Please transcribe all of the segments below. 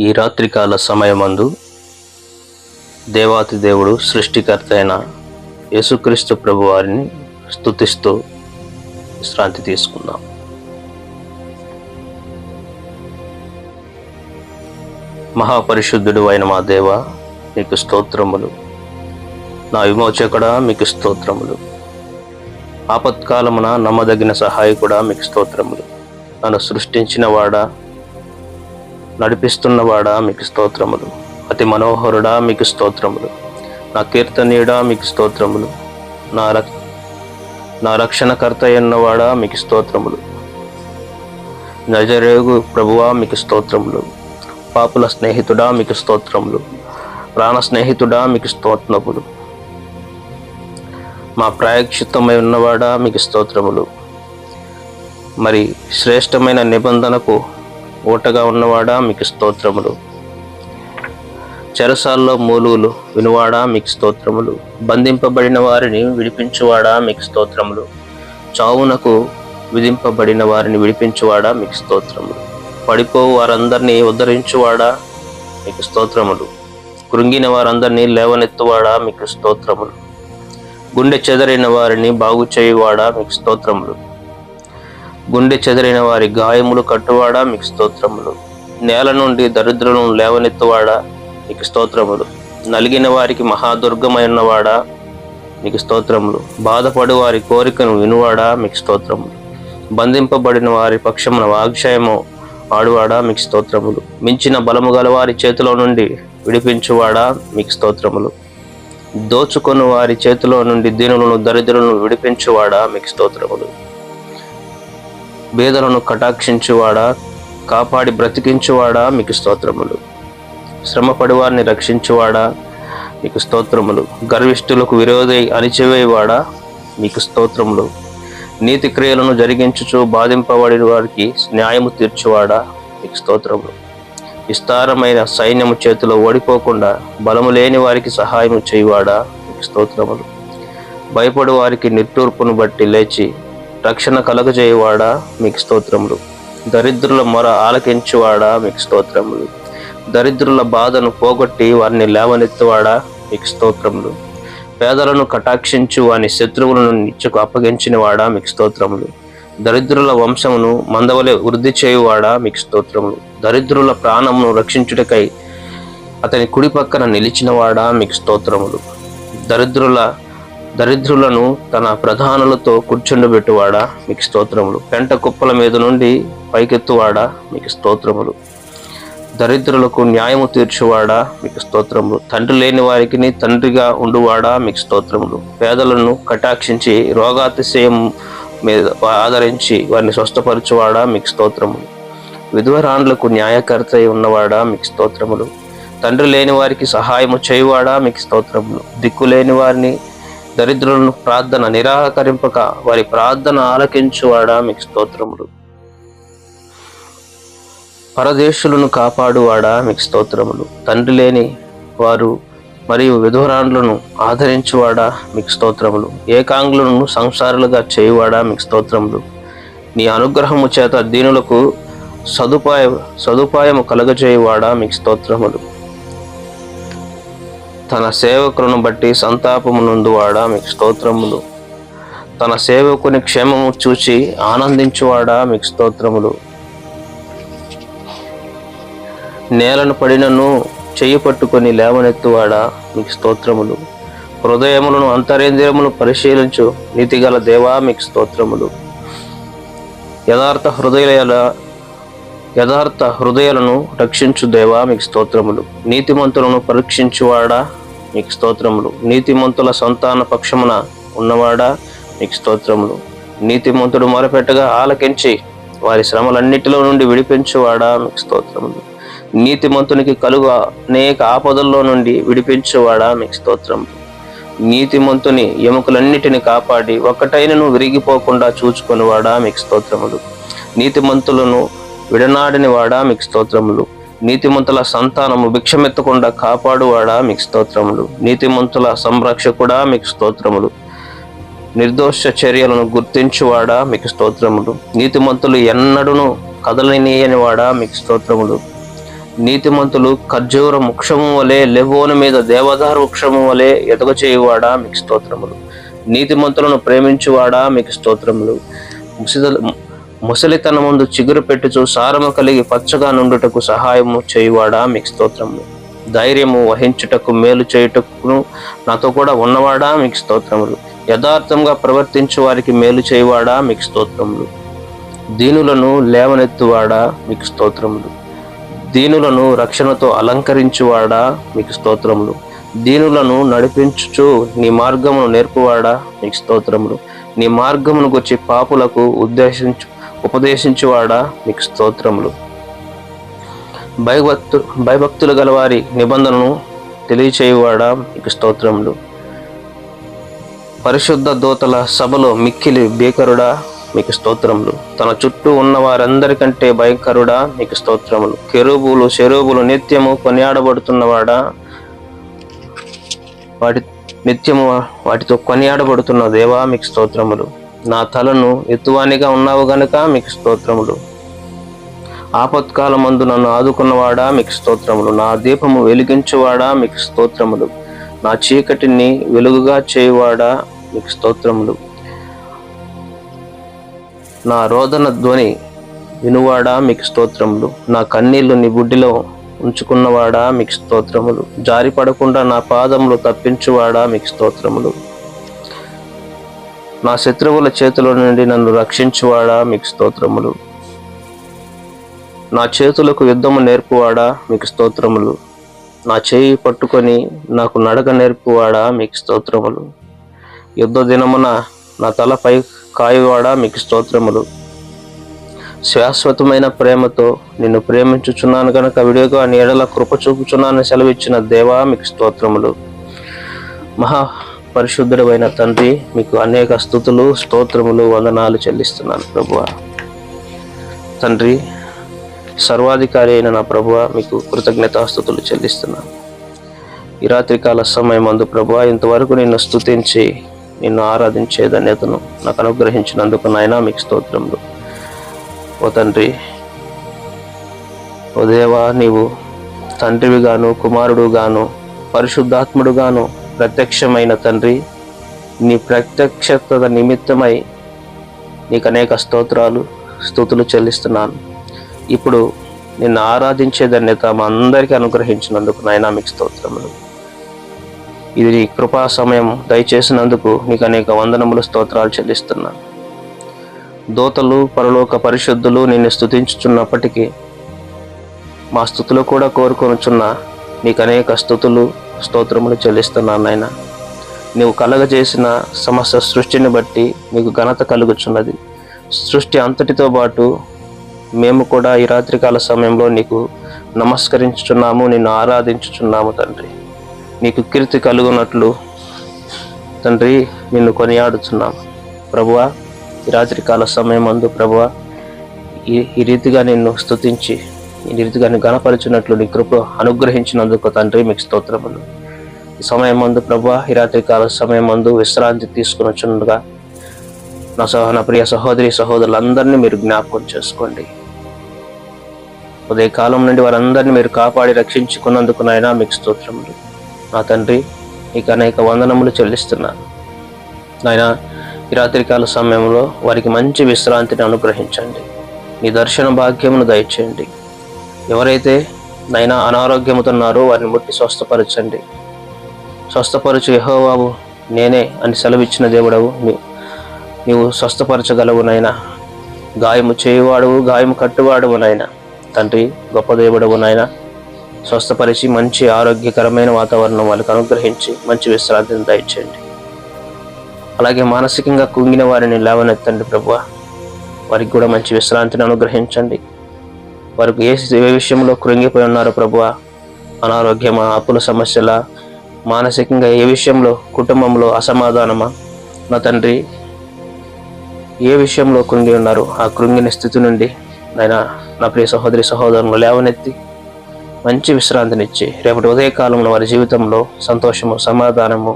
ఈ రాత్రికాల సమయమందు దేవాతి దేవుడు సృష్టికర్త అయిన యేసుక్రీస్తు ప్రభు వారిని స్తుతిస్తూ విశ్రాంతి తీసుకుందాం. మహాపరిశుద్ధుడు అయిన మా దేవ, మీకు స్తోత్రములు. నా విమోచకుడా, మీకు స్తోత్రములు. ఆపత్కాలమున నమ్మదగిన సహాయకుడా, మీకు స్తోత్రములు. నన్ను సృష్టించిన వాడా, నడిపిస్తున్నవాడా, మీకు స్తోత్రములు. అతి మనోహరుడా, మీకు స్తోత్రములు. నా కీర్తనీయుడా, మీకు స్తోత్రములు. నా రక్షణకర్త అయినవాడా, మీకు స్తోత్రములు. నజరేగు ప్రభువా, మీకు స్తోత్రములు. పాపుల స్నేహితుడా, మీకు స్తోత్రములు. ప్రాణ స్నేహితుడా, మీకు స్తోత్రములు. మా ప్రాయశ్చిత్తమై ఉన్నవాడా, మీకు స్తోత్రములు. మరి శ్రేష్టమైన నిబంధనకు ఓటగా ఉన్నవాడా, మీకు స్తోత్రములు. చెరసాల్లో మూలుగులు వినువాడా, మీకు స్తోత్రములు. బంధింపబడిన వారిని విడిపించువాడా, మీకు స్తోత్రములు. చావునకు విధింపబడిన వారిని విడిపించువాడా, మీకు స్తోత్రములు. పడిపోవు వారందరినీ ఉద్ధరించువాడా, మీకు స్తోత్రములు. కృంగిన వారందరినీ లేవనెత్తువాడా, మీకు స్తోత్రములు. గుండె చెదరైన వారిని బాగు చేయువాడా, మీకు స్తోత్రములు. గుండె చెదరైన వారి గాయములు కట్టువాడా, మీకు స్తోత్రములు. నేల నుండి దరిద్రులను లేవనెత్తువాడా, మీకు స్తోత్రములు. నలిగిన వారికి మహాదుర్గమైనవాడా, మీకు స్తోత్రములు. బాధపడు వారి కోరికను వినువాడా, మీకు స్తోత్రములు. బంధింపబడిన వారి పక్షమున వాగ్క్షయము ఆడువాడా, మీకు స్తోత్రములు. మించిన బలము గల వారి చేతిలో నుండి విడిపించువాడా, మీకు స్తోత్రములు. దోచుకొని వారి చేతిలో నుండి దీనులను దరిద్రులను విడిపించువాడా, మీకు స్తోత్రములు. బేదలను కటాక్షించువాడా, కాపాడి బ్రతికించువాడా, మీకు స్తోత్రములు. శ్రమపడి వారిని రక్షించువాడా, మీకు స్తోత్రములు. గర్విష్ఠులకు విరోధి అణిచివేయవాడా, మీకు స్తోత్రములు. నీతి క్రియలను జరిగించుచు బాధింపబడిన వారికి న్యాయము తీర్చువాడా, మీకు స్తోత్రములు. విస్తారమైన సైన్యము చేతిలో ఓడిపోకుండా బలము లేని వారికి సహాయము చేయువాడా, మీకు స్తోత్రములు. భయపడు వారికి నిట్టూర్పును బట్టి లేచి రక్షణ కలగజేయువాడా, మీకు స్తోత్రములు. దరిద్రుల మొర ఆలకించువాడా, మీకు స్తోత్రములు. దరిద్రుల బాధను పోగొట్టి వారిని లేవనెత్తువాడా, మీకు స్తోత్రములు. పేదలను కటాక్షించు వాని శత్రువులను నిత్యకు అప్పగించిన వాడా, మీకు స్తోత్రములు. దరిద్రుల వంశమును మందవలె వృద్ధి చేయువాడా, మీకు స్తోత్రములు. దరిద్రుల ప్రాణమును రక్షించుటకై అతని కుడి పక్కన నిలిచినవాడా, మీకు స్తోత్రములు. దరిద్రులను తన ప్రధానులతో కూర్చుండబెట్టువాడా, మీకు స్తోత్రములు. పెంట కుప్పల మీద నుండి పైకెత్తువాడా, మీకు స్తోత్రములు. దరిద్రులకు న్యాయము తీర్చువాడా, మీకు స్తోత్రములు. తండ్రి లేని వారికి తండ్రిగా ఉండువాడా, మీకు స్తోత్రములు. పేదలను కటాక్షించి రోగాతిశయం మీద ఆదరించి వారిని స్వస్థపరచువాడా, మీకు స్తోత్రములు. విధవరాండ్లకు న్యాయకర్త ఉన్నవాడా, మీకు స్తోత్రములు. తండ్రి లేని వారికి సహాయము చేయువాడా, మీకు స్తోత్రములు. దిక్కులేని వారిని దరిద్రులను ప్రార్థన నిరాకరింపక వారి ప్రార్థన ఆలకించువాడా, మీకు స్తోత్రములు. పరదేశులను కాపాడువాడా, మీకు స్తోత్రములు. తండ్రి లేని వారు మరియు విధవరాండ్లను ఆదరించువాడా, మీకు స్తోత్రములు. ఏకాంగులను సంసారులుగా చేయువాడా, మీకు స్తోత్రములు. నీ అనుగ్రహము చేత దీనులకు సదుపాయము కలగజేయువాడా, మీకు స్తోత్రములు. తన సేవకులను బట్టి సంతాపము నొందువాడా, మీకు స్తోత్రములు. తన సేవకుని క్షేమము చూచి ఆనందించువాడా, మీకు స్తోత్రములు. నేలను పడినను చెయ్యి పట్టుకొని లేవనెత్తువాడా, మీకు స్తోత్రములు. హృదయములను అంతరేంద్రియములను పరిశీలించు నీతిగల దేవా, మీకు స్తోత్రములు. యథార్థ హృదయాలను రక్షించు దేవా, మీకు స్తోత్రములు. నీతిమంతులను పరీక్షించువాడా, మీకు స్తోత్రములు. నీతిమంతుల సంతాన పక్షమున ఉన్నవాడా, మీకు స్తోత్రములు. నీతిమంతుడు మొరపెట్టగా ఆలకించి వారి శ్రమలన్నిటిలో నుండి విడిపించువాడా, మీకు స్తోత్రములు. నీతిమంతునికి కలుగు అనేక ఆపదల్లో నుండి విడిపించువాడా, మీకు స్తోత్రములు. నీతిమంతుని ఎముకలన్నిటిని కాపాడి ఒక్కటైనను విరిగిపోకుండా చూచుకొనివాడా, మీకు స్తోత్రములు. నీతిమంతులను విడనాడిని వాడా, మీకు స్తోత్రములు. నీతిమంతుల సంతానము భిక్షమెత్తకుండా కాపాడువాడా, మీకు స్తోత్రములు. నీతిమంతుల సంరక్షకుడా, మీకు స్తోత్రములు. నిర్దోష చర్యలను గుర్తించువాడా, మీకు స్తోత్రములు. నీతిమంతులు ఎన్నడూను కదలనీయని వాడా, మీకు స్తోత్రములు. నీతిమంతులు ఖర్జూర వృక్షము వలె, లెబోను మీద దేవదారు వృక్షము వలె ఎదగ చేయువాడా మీకు స్తోత్రములు. నీతిమంతులను ప్రేమించువాడా మీకు స్తోత్రములు. ముసలితనమందు చిగురు పెట్టుచు సారము కలిగి పచ్చగా నుండుటకు సహాయము చేయువాడా మీకు స్తోత్రములు. ధైర్యము వహించుటకు మేలు చేయుటకును నాతో కూడా ఉన్నవాడా మీకు స్తోత్రములు. యథార్థంగా ప్రవర్తించు వారికి మేలు చేయువాడా మీకు స్తోత్రములు. దీనులను లేవనెత్తువాడా మీకు స్తోత్రములు. దీనులను రక్షణతో అలంకరించువాడా మీకు స్తోత్రములు. దీనులను నడిపించుచు నీ మార్గమును నేర్పువాడా మీకు స్తోత్రములు. నీ మార్గమును గురించి పాపులకు ఉపదేశించువాడా మీకు స్తోత్రములు. భయభక్తులు గలవారి నిబంధనను తెలియచేయువాడా మీకు స్తోత్రములు. పరిశుద్ధ దూతల సభలో మిక్కిలి భీకరుడా మీకు స్తోత్రములు. తన చుట్టూ ఉన్న వారందరికంటే భయంకరుడా మీకు స్తోత్రములు. కెరూబులు శరూబులు నిత్యము కొనియాడబడుతున్నవాడా, నిత్యము వాటితో కొనియాడబడుతున్న దేవా మీకు స్తోత్రములు. నా తలను ఎత్తువానిగా ఉన్నావు గనుక మీకు స్తోత్రములు. ఆపత్కాలమందు నన్ను ఆదుకున్నవాడా మీకు స్తోత్రములు. నా దీపము వెలిగించువాడా మీకు స్తోత్రములు. నా చీకటిని వెలుగుగా చేయువాడా మీకు స్తోత్రములు. నా రోదన ధ్వని వినువాడా మీకు స్తోత్రములు. నా కన్నీళ్లు నీ బుడ్డిలో ఉంచుకున్నవాడా మీకు స్తోత్రములు. జారిపడకుండా నా పాదములు తప్పించువాడా మీకు స్తోత్రములు. నా శత్రువుల చేతుల నుండి నన్ను రక్షించువాడా మీకు స్తోత్రములు. నా చేతులకు యుద్ధము నేర్పువాడా మీకు స్తోత్రములు. నా చేయి పట్టుకొని నాకు నడక నేర్పువాడా మీకు స్తోత్రములు. యుద్ధ దినమున నా తలపై కాయువాడా మీకు స్తోత్రములు. శాశ్వతమైన ప్రేమతో నిన్ను ప్రేమించుచున్నాను గనక విడిగా నీ ఎడల కృప చూపుచున్నాను సెలవిచ్చిన దేవా మీకు స్తోత్రములు. మహా పరిశుద్ధుడైన తండ్రి, మీకు అనేక స్తుతులు, స్తోత్రములు, వందనాలు చెల్లిస్తున్నాను ప్రభువా. తండ్రి, సర్వాధికారి అయిన నా ప్రభువా, మీకు కృతజ్ఞతాస్తుతులు చెల్లిస్తున్నాను. ఈ రాత్రికాల సమయమందు ప్రభువా, ఇంతవరకు నిన్ను స్తుతించి నిన్ను ఆరాధించే ధన్యతను నాకు అనుగ్రహించినందుకు నాయనా మీకు స్తోత్రములు. ఓ తండ్రి, ఓ దేవా, నీవు తండ్రివిగాను కుమారుడుగాను పరిశుద్ధాత్ముడుగాను ప్రత్యక్షమైన తండ్రి, నీ ప్రత్యక్షత నిమిత్తమై నీకు అనేక స్తోత్రాలు స్తుతులు చెల్లిస్తున్నాను. ఇప్పుడు నిన్ను ఆరాధించే ధన్యత మా అందరికీ అనుగ్రహించినందుకు నాయనా మీకు స్తోత్రములు. ఇది నీ కృపా సమయం దయచేసినందుకు నీకు అనేక వందనములు, స్తోత్రాలు చెల్లిస్తున్నాను. దూతలు పరలోక పరిశుద్ధులు నిన్ను స్తుతించుచున్నప్పటికీ మా స్తుతులు కూడా కోరుకొనుచున్న నీకు అనేక స్తుతులు స్తోత్రములు చెల్లిస్తున్నాను నాయన. నీవు కలగజేసిన సమస్త సృష్టిని బట్టి నీకు ఘనత కలుగుచున్నది. సృష్టి అంతటితో పాటు మేము కూడా ఈ రాత్రికాల సమయంలో నీకు నమస్కరించుచున్నాము, నిన్ను ఆరాధించుచున్నాము తండ్రి. నీకు కీర్తి కలుగునట్లు తండ్రి నిన్ను కొనియాడుచున్నాము ప్రభువా. ఈ రాత్రికాల సమయమందు ప్రభువా, ఈ రీతిగా నిన్ను స్తుతించి ఈ రీతిగా నిన్ను గణపరిచినట్లు నీ కృప అనుగ్రహించినందుకు తండ్రి మీకు స్తోత్రములు. ఈ సమయమందు ప్రభువా, ఈ రాత్రికాల సమయమందు విశ్రాంతి తీసుకునొచ్చుండగా నా ప్రియ సహోదరి సహోదరులందరినీ మీరు జ్ఞాపకం చేసుకోండి. ఉదయకాలం నుండి వారందరినీ మీరు కాపాడి రక్షించుకున్నందుకు నాయనా మీకు స్తోత్రములు. నా తండ్రి, నీకు అనేక వందనములు చెల్లిస్తున్నాను నాయనా. ఈ రాత్రికాల సమయంలో వారికి మంచి విశ్రాంతిని అనుగ్రహించండి. నీ దర్శన భాగ్యమును దయచేయండి. ఎవరైతే నైనా అనారోగ్యముతో ఉన్నారో వారిని ముట్టి స్వస్థపరచండి. స్వస్థపరచు యెహోవావు నేనే అని సెలవిచ్చిన దేవుడవు, నీవు స్వస్థపరచగలవు నైనా. గాయము చేయువాడవు, గాయము కట్టువాడవు నైనా. తండ్రి, గొప్ప దేవుడవు నైనా. స్వస్థపరిచి మంచి ఆరోగ్యకరమైన వాతావరణం వాళ్ళకి అనుగ్రహించి మంచి విశ్రాంతిని దయచేయండి. అలాగే మానసికంగా కుంగిన వారిని లేవనెత్తండి ప్రభువా. వారికి కూడా మంచి విశ్రాంతిని అనుగ్రహించండి. వారికి ఏ విషయంలో కృంగిపోయి ఉన్నారో ప్రభువా, అనారోగ్యమా, అప్పుల సమస్యల, మానసికంగా ఏ విషయంలో, కుటుంబంలో అసమాధానమా, నా తండ్రి ఏ విషయంలో కృంగి ఉన్నారు ఆ కృంగిన స్థితి నుండి నాయనా నా ప్రియ సహోదరి సహోదరులను లేవనెత్తి మంచి విశ్రాంతినిచ్చి రేపటి ఉదయకాలంలో వారి జీవితంలో సంతోషము, సమాధానము,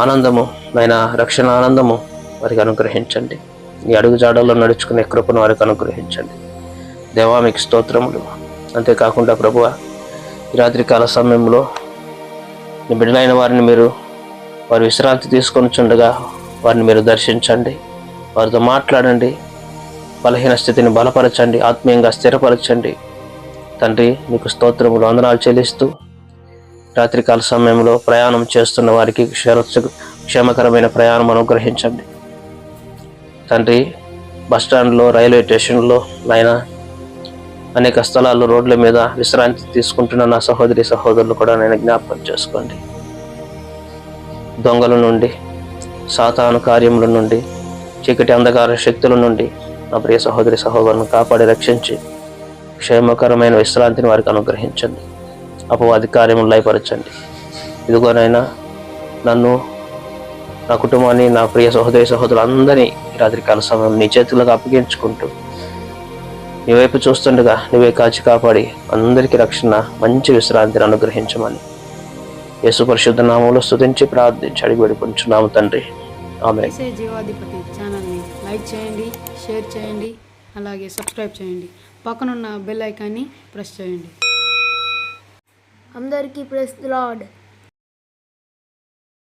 ఆనందము నాయనా, రక్షణ ఆనందము వారికి అనుగ్రహించండి. నీ అడుగు జాడల్లో నడుచుకునే కృపను వారికి అనుగ్రహించండి. దేవా మీకు స్తోత్రములు. అంతేకాకుండా ప్రభువా, ఈ రాత్రికాల సమయంలో నీ బిడ్డలైన వారిని మీరు వారి విశ్రాంతి తీసుకొని చుండగా వారిని మీరు దర్శించండి, వారితో మాట్లాడండి, బలహీన స్థితిని బలపరచండి, ఆత్మీయంగా స్థిరపరచండి. తండ్రి, మీకు స్తోత్రములు, వందనాలు చెల్లిస్తూ రాత్రికాల సమయంలో ప్రయాణం చేస్తున్న వారికి క్షేమకరమైన ప్రయాణం అనుగ్రహించండి. తండ్రి, బస్టాండ్లో, రైల్వే స్టేషన్లో అయినా అనేక స్థలాల్లో రోడ్ల మీద విశ్రాంతి తీసుకుంటున్న నా సహోదరి సహోదరులు కూడా నేను జ్ఞాపకం చేసుకోండి. దొంగల నుండి, సాతాను కార్యముల నుండి, చీకటి అంధకార శక్తుల నుండి నా ప్రియ సహోదరి సహోదరులను కాపాడి రక్షించి క్షేమకరమైన విశ్రాంతిని వారికి అనుగ్రహించండి. అపవాది కార్యములు లయపరచండి. ఇదిగోనైనా నన్ను, నా కుటుంబాన్ని, నా ప్రియ సహోదరి సహోదరులందరినీ రాత్రికాల సమయం నీ చేతులకు అప్పగించుకుంటూ నీ వైపు చూస్తుండగా నువ్వే కాచి కాపాడి అందరికీ రక్షణ, మంచి విశ్రాంతిని అనుగ్రహించమని యేసు పరిశుద్ధ నామములో స్తుతించి ప్రార్థించి అడిగి వేడుకొంచున్నాము తండ్రి. ఆమేన్. జీవాధిపతి ఛానల్ని లైక్ చేయండి, షేర్ చేయండి, అలాగే సబ్స్క్రైబ్ చేయండి. పక్కనున్న బెల్ ఐకాన్ని ప్రెస్ చేయండి. అందరికీ ప్రెస్ ది లార్డ్.